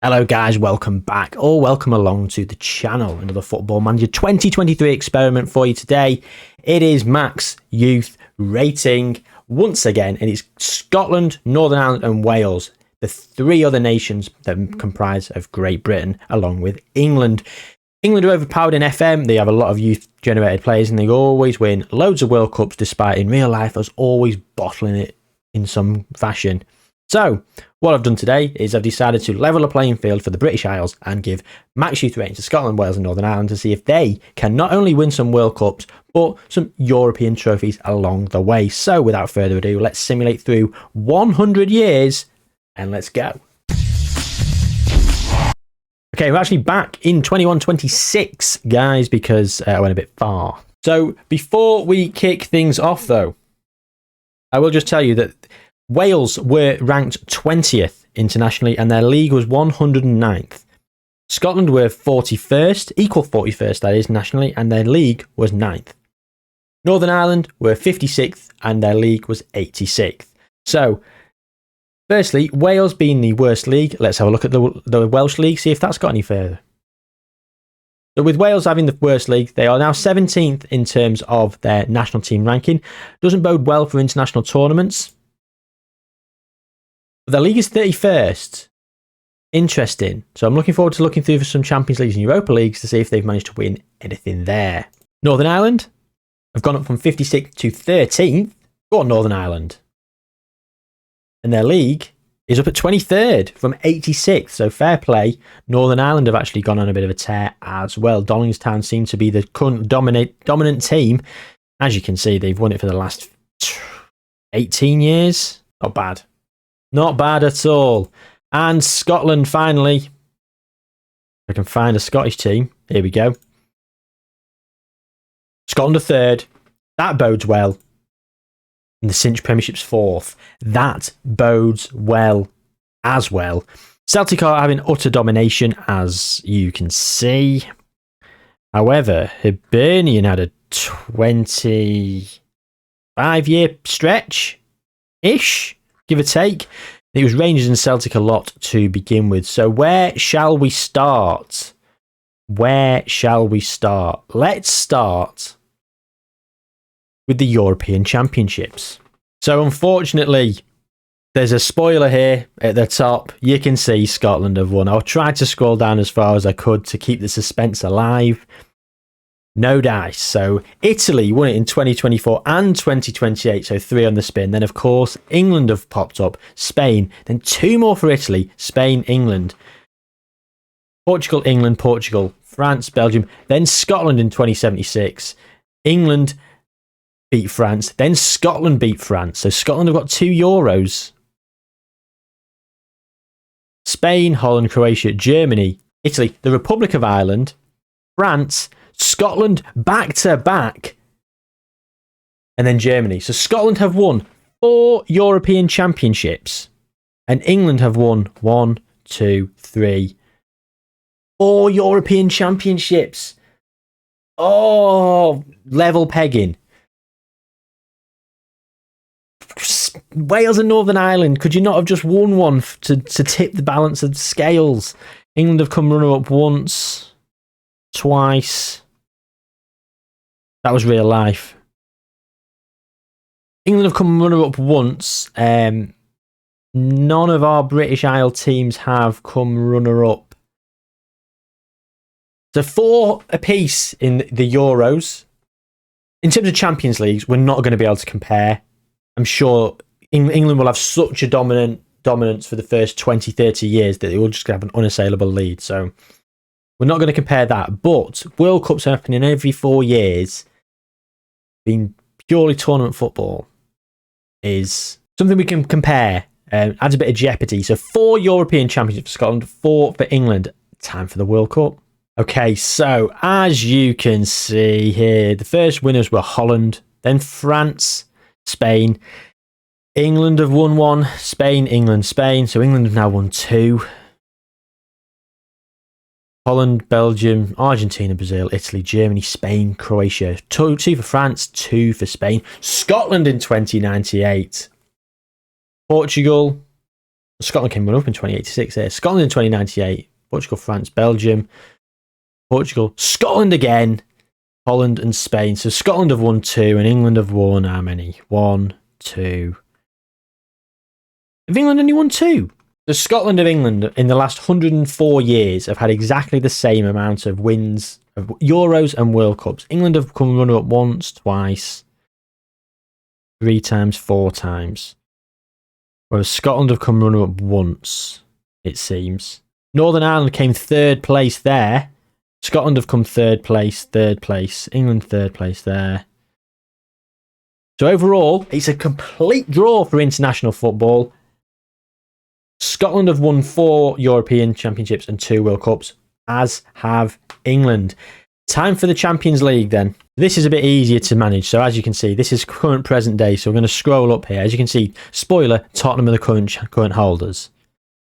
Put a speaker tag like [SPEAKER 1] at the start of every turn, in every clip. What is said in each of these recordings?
[SPEAKER 1] Hello guys, welcome back or welcome along to the channel. Another Football Manager 2023 experiment for you today. It is max youth rating once again, and it's Scotland, Northern Ireland and Wales, the three other nations that comprise of Great Britain along with England. England are overpowered in FM, they have a lot of youth generated players and they always win loads of World Cups despite in real life us always bottling it in some fashion. So, what I've done today is I've decided to level the playing field for the British Isles and give max youth rating to Scotland, Wales and Northern Ireland to see if they can not only win some World Cups, but some European trophies along the way. So, without further ado, let's simulate through 100 years and let's go. Okay, we're actually back in 2126, guys, because I went a bit far. So, before we kick things off, though, I will just tell you that Wales were ranked 20th internationally and their league was 109th. Scotland were 41st, equal 41st that is, nationally, and their league was 9th. Northern Ireland were 56th and their league was 86th. So, firstly, Wales being the worst league, let's have a look at the Welsh league, see if that's got any further. So with Wales having the worst league, they are now 17th in terms of their national team ranking. Doesn't bode well for international tournaments. The league is 31st. Interesting. So I'm looking forward to looking through for some Champions Leagues and Europa Leagues to see if they've managed to win anything there. Northern Ireland have gone up from 56th to 13th. Go on, Northern Ireland. And their league is up at 23rd from 86th. So fair play. Northern Ireland have actually gone on a bit of a tear as well. Dollingstown seem to be the current dominant team. As you can see, they've won it for the last 18 years. Not bad. Not bad at all. And Scotland, finally. If I can find a Scottish team. Here we go. Scotland are third. That bodes well. And the Cinch Premiership's fourth. That bodes well as well. Celtic are having utter domination, as you can see. However, Hibernian had a 25-year stretch-ish. Give or take. It was Rangers and Celtic a lot to begin with. So where shall we start? Where shall we start? Let's start with the European Championships. So unfortunately, there's a spoiler here at the top. You can see Scotland have won. I'll try to scroll down as far as I could to keep the suspense alive. No dice. So Italy won it in 2024 and 2028, so 3 on the spin. Then, of course, England have popped up, Spain, then 2 more for Italy, Spain, England, Portugal, England, Portugal, France, Belgium, then Scotland in 2076. England beat France, then Scotland beat France. So Scotland have got 2 Euros. Spain, Holland, Croatia, Germany, Italy, the Republic of Ireland, France, Scotland back to back, and then Germany. So Scotland have won 4 European Championships, and England have won 1, 2, 3, 4 European Championships. Oh, level pegging. Wales and Northern Ireland, could you not have just won one to tip the balance of the scales? England have come runner-up once, twice. That was real life. England have come runner-up once. None of our British Isle teams have come runner-up. So 4 apiece in the Euros. In terms of Champions Leagues, we're not going to be able to compare. I'm sure England will have such a dominance for the first 20, 30 years that they will just have an unassailable lead. So we're not going to compare that. But World Cups happening every 4 years, being purely tournament football, is something we can compare. Adds a bit of jeopardy. So 4 European Championships for Scotland, 4 for England. Time for the World Cup. Okay, so as you can see here, the first winners were Holland, then France, Spain. England have won 1, Spain, England, Spain. So England have now won 2. Holland, Belgium, Argentina, Brazil, Italy, Germany, Spain, Croatia. 2 for France, 2 for Spain. Scotland in 2098. Portugal, Scotland came up in 2086 there. Scotland in 2098. Portugal, France, Belgium. Portugal, Scotland again. Holland and Spain. So Scotland have won 2 and England have won how many? 1, 2. Have England only won 2? So Scotland and England in the last 104 years have had exactly the same amount of wins of Euros and World Cups. England have come runner-up once, twice, 3 times, 4 times. Whereas Scotland have come runner-up once, it seems. Northern Ireland came 3rd place there. Scotland have come 3rd place. England 3rd place there. So overall, it's a complete draw for international football. Scotland have won 4 European Championships and 2 World Cups, as have England. Time for the Champions League then. This is a bit easier to manage. So as you can see, this is current present day. So we're going to scroll up here. As you can see, spoiler, Tottenham are the current holders.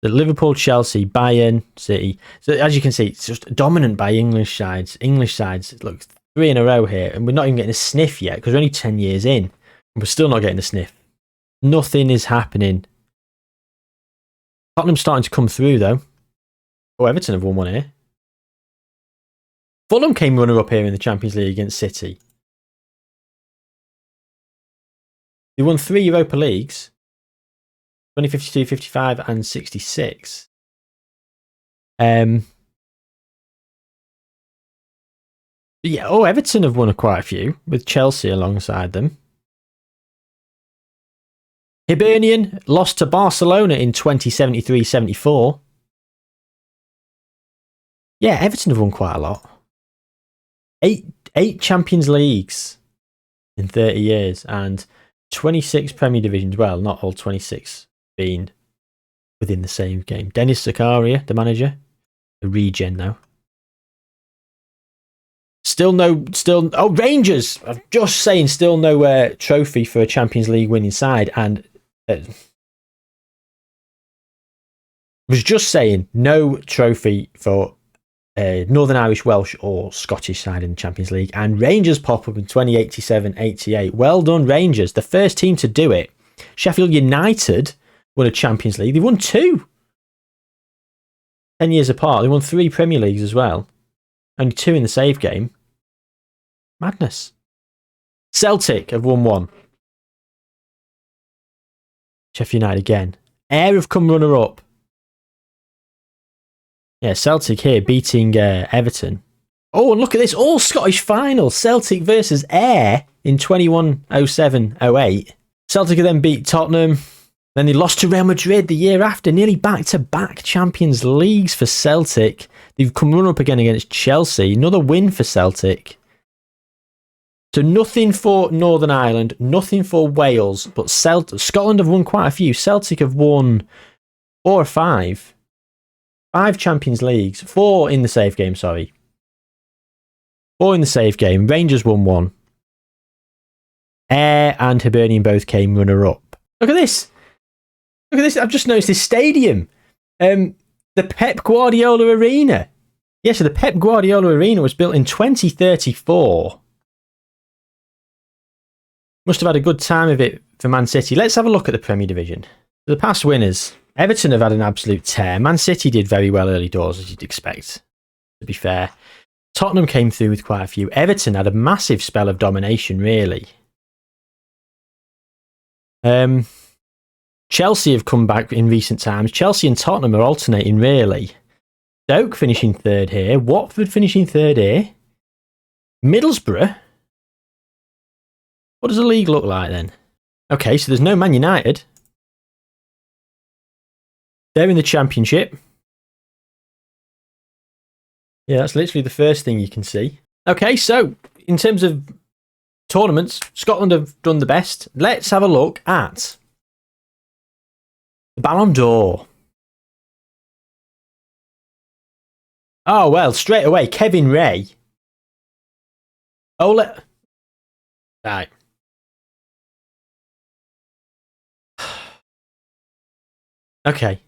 [SPEAKER 1] The Liverpool, Chelsea, Bayern, City. So as you can see, it's just dominant by English sides. English sides, look, 3 in a row here. And we're not even getting a sniff yet because we're only 10 years in. And we're still not getting a sniff. Nothing is happening. Tottenham's starting to come through though. Oh, Everton have won 1 here. Fulham came runner-up here in the Champions League against City. They won 3 Europa Leagues. 2052, 55 and 66. Yeah, Everton have won quite a few with Chelsea alongside them. Hibernian lost to Barcelona in 2073-74. Yeah, Everton have won quite a lot. 8 Champions Leagues in 30 years and 26 Premier Divisions. Well, not all 26 being within the same game. Dennis Zakaria, the manager. The regen though. Oh, Rangers! I'm just saying, still no trophy for a Champions League winning side. And was just saying, no trophy for Northern Irish, Welsh or Scottish side in the Champions League. And Rangers pop up in 2087-88. Well done, Rangers. The first team to do it. Sheffield United won a Champions League. They won 2. 10 years apart. They won 3 Premier Leagues as well. Only 2 in the save game. Madness. Celtic have won 1. Sheffield United again. Ayr have come runner-up. Yeah, Celtic here beating Everton. Oh, and look at this. All Scottish final. Celtic versus Ayr in 21-07-08. Celtic then beat Tottenham. Then they lost to Real Madrid the year after. Nearly back-to-back Champions Leagues for Celtic. They've come run-up again against Chelsea. Another win for Celtic. So nothing for Northern Ireland. Nothing for Wales. But Scotland have won quite a few. Celtic have won 4 or 5. 5 Champions Leagues. 4 in the save game, sorry. 4 in the save game. Rangers won 1. Ayr and Hibernian both came runner-up. Look at this. Look at this. I've just noticed this stadium. The Pep Guardiola Arena. Yeah, so the Pep Guardiola Arena was built in 2034. Must have had a good time of it for Man City. Let's have a look at the Premier Division. The past winners. Everton have had an absolute tear. Man City did very well early doors, as you'd expect, to be fair. Tottenham came through with quite a few. Everton had a massive spell of domination, really. Chelsea have come back in recent times. Chelsea and Tottenham are alternating, really. Stoke finishing 3rd here. Watford finishing 3rd here. Middlesbrough. What does the league look like then? Okay, so there's no Man United. They're in the Championship. Yeah, that's literally the first thing you can see. Okay, so in terms of tournaments, Scotland have done the best. Let's have a look at the Ballon d'Or. Oh, well, straight away, Kevin Ray. Right. Okay.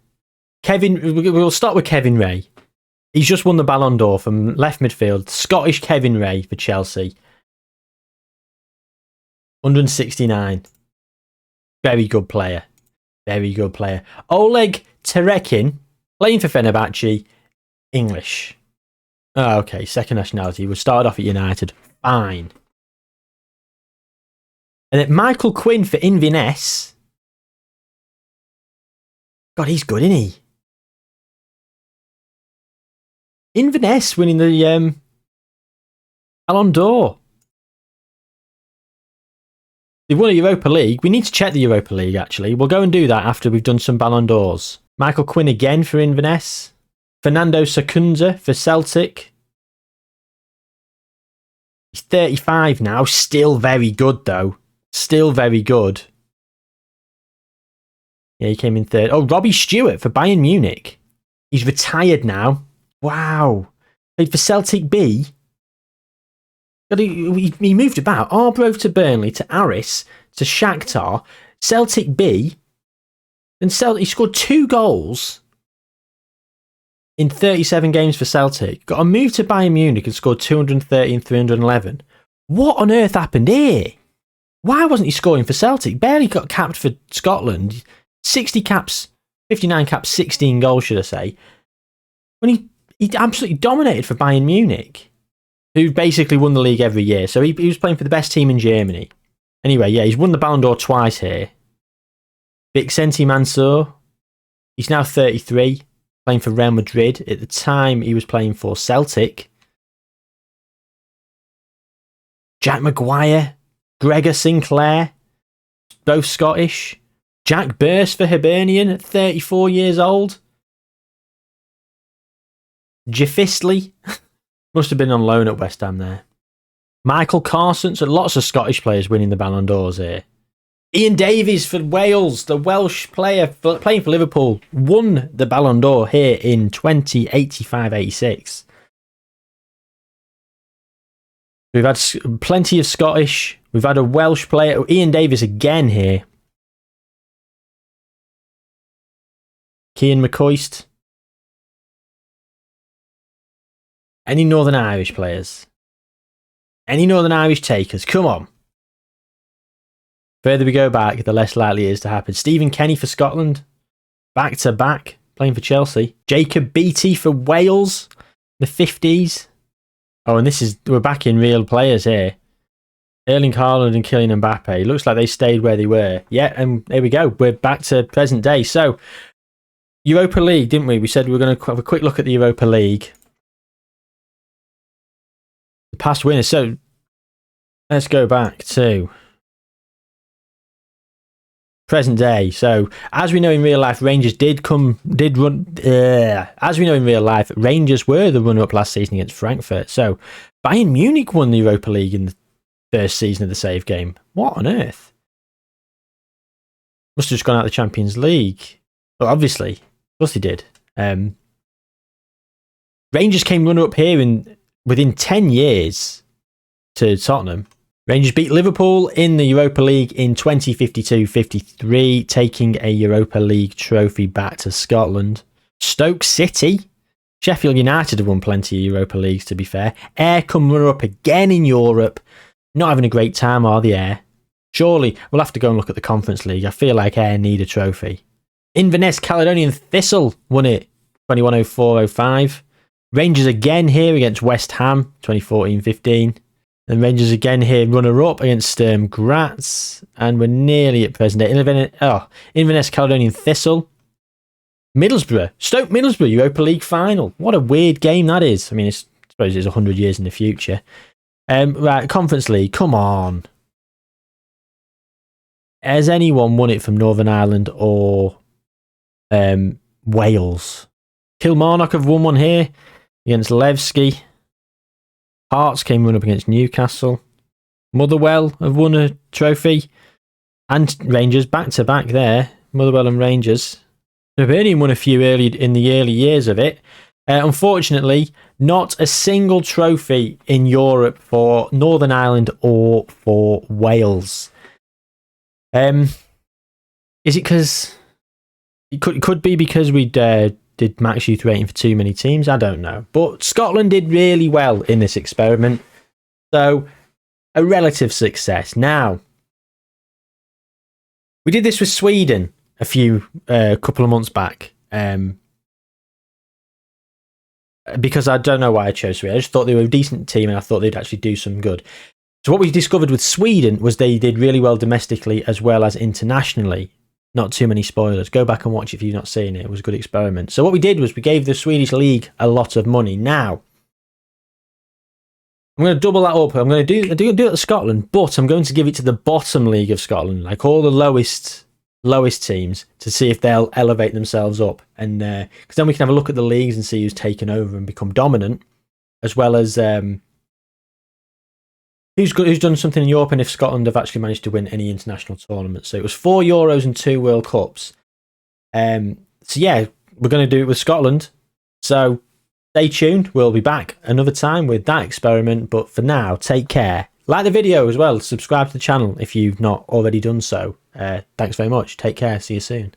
[SPEAKER 1] We'll start with Kevin Ray. He's just won the Ballon d'Or from left midfield. Scottish Kevin Ray for Chelsea. 169. Very good player. Very good player. Oleg Terekin, playing for Fenerbahce, English. Oh, okay, second nationality. We started off at United. Fine. And then Michael Quinn for Inverness. God, he's good, isn't he? Inverness winning the Ballon d'Or. They've won a Europa League. We need to check the Europa League, actually. We'll go and do that after we've done some Ballon d'Ors. Michael Quinn again for Inverness. Fernando Secunda for Celtic. He's 35 now. Still very good, though. Still very good. Yeah, he came in third. Oh, Robbie Stewart for Bayern Munich. He's retired now. Wow. Played for Celtic B. He moved about. Arbroath to Burnley, to Aris, to Shakhtar, Celtic B. And he scored 2 goals in 37 games for Celtic. Got a move to Bayern Munich and scored 230 and 311. What on earth happened here? Why wasn't he scoring for Celtic? Barely got capped for Scotland. 60 caps, 59 caps, 16 goals, should I say. When he absolutely dominated for Bayern Munich, who basically won the league every year. So he was playing for the best team in Germany. Anyway, yeah, he's won the Ballon d'Or twice here. Vicente Mansour, he's now 33, playing for Real Madrid. At the time, he was playing for Celtic. Jack Maguire, Gregor Sinclair, both Scottish. Jack Burst for Hibernian at 34 years old. Jafistley. Must have been on loan at West Ham there. Michael Carson. So lots of Scottish players winning the Ballon d'Ors here. Ian Davies for Wales, the Welsh player playing for Liverpool, won the Ballon d'Or here in 1985-86. We've had plenty of Scottish. We've had a Welsh player. Ian Davies again here. Cian McCoist. Any Northern Irish players? Any Northern Irish takers? Come on. Further we go back, the less likely it is to happen. Stephen Kenny for Scotland. Back to back. Playing for Chelsea. Jacob Beattie for Wales. The 50s. Oh, and we're back in real players here. Erling Haaland and Kylian Mbappe. Looks like they stayed where they were. Yeah, and there we go. We're back to present day. So, Europa League, didn't we? We said we were going to have a quick look at the Europa League. The past winners. So let's go back to present day. So as we know in real life, Rangers as we know in real life, Rangers were the runner-up last season against Frankfurt. So Bayern Munich won the Europa League in the first season of the save game. What on earth? Must have just gone out of the Champions League. Well, obviously, of course they did. Rangers came runner-up here within 10 years to Tottenham. Rangers beat Liverpool in the Europa League in 2052-53, taking a Europa League trophy back to Scotland. Stoke City. Sheffield United have won plenty of Europa Leagues, to be fair. Ayr come runner-up again in Europe. Not having a great time, are the Ayr? Surely, we'll have to go and look at the Conference League. I feel like Ayr need a trophy. Inverness Caledonian Thistle won it 21-04-05. Rangers again here against West Ham 2014-15. And Rangers again here runner-up against Sturm Graz. And we're nearly at present day. Inverness Caledonian Thistle. Middlesbrough. Stoke Middlesbrough Europa League final. What a weird game that is. I mean, I suppose it's 100 years in the future. Right, Conference League. Come on. Has anyone won it from Northern Ireland or Wales? Kilmarnock have won one here against Levski. Hearts came run up against Newcastle. Motherwell have won a trophy. And Rangers back to back there. Motherwell and Rangers. Hibernian won a few in the early years of it. Unfortunately, not a single trophy in Europe for Northern Ireland or for Wales. Is it because it could be because we did max youth rating for too many teams? I don't know. But Scotland did really well in this experiment. So, a relative success. Now, we did this with Sweden. a couple of months back. Because I don't know why I chose Sweden. I just thought they were a decent team and I thought they'd actually do some good. So what we discovered with Sweden was they did really well domestically as well as internationally. Not too many spoilers. Go back and watch it if you've not seen it. It was a good experiment. So what we did was we gave the Swedish league a lot of money. Now, I'm going to double that up. I'm going to do it to Scotland, but I'm going to give it to the bottom league of Scotland, like all the lowest teams, to see if they'll elevate themselves up. And because then we can have a look at the leagues and see who's taken over and become dominant, as well as who's done something in Europe, and if Scotland have actually managed to win any international tournaments. So it was 4 Euros and 2 World Cups. So yeah, we're going to do it with Scotland. So stay tuned. We'll be back another time with that experiment. But for now, take care. Like the video as well. Subscribe to the channel if you've not already done so. Thanks very much. Take care. See you soon.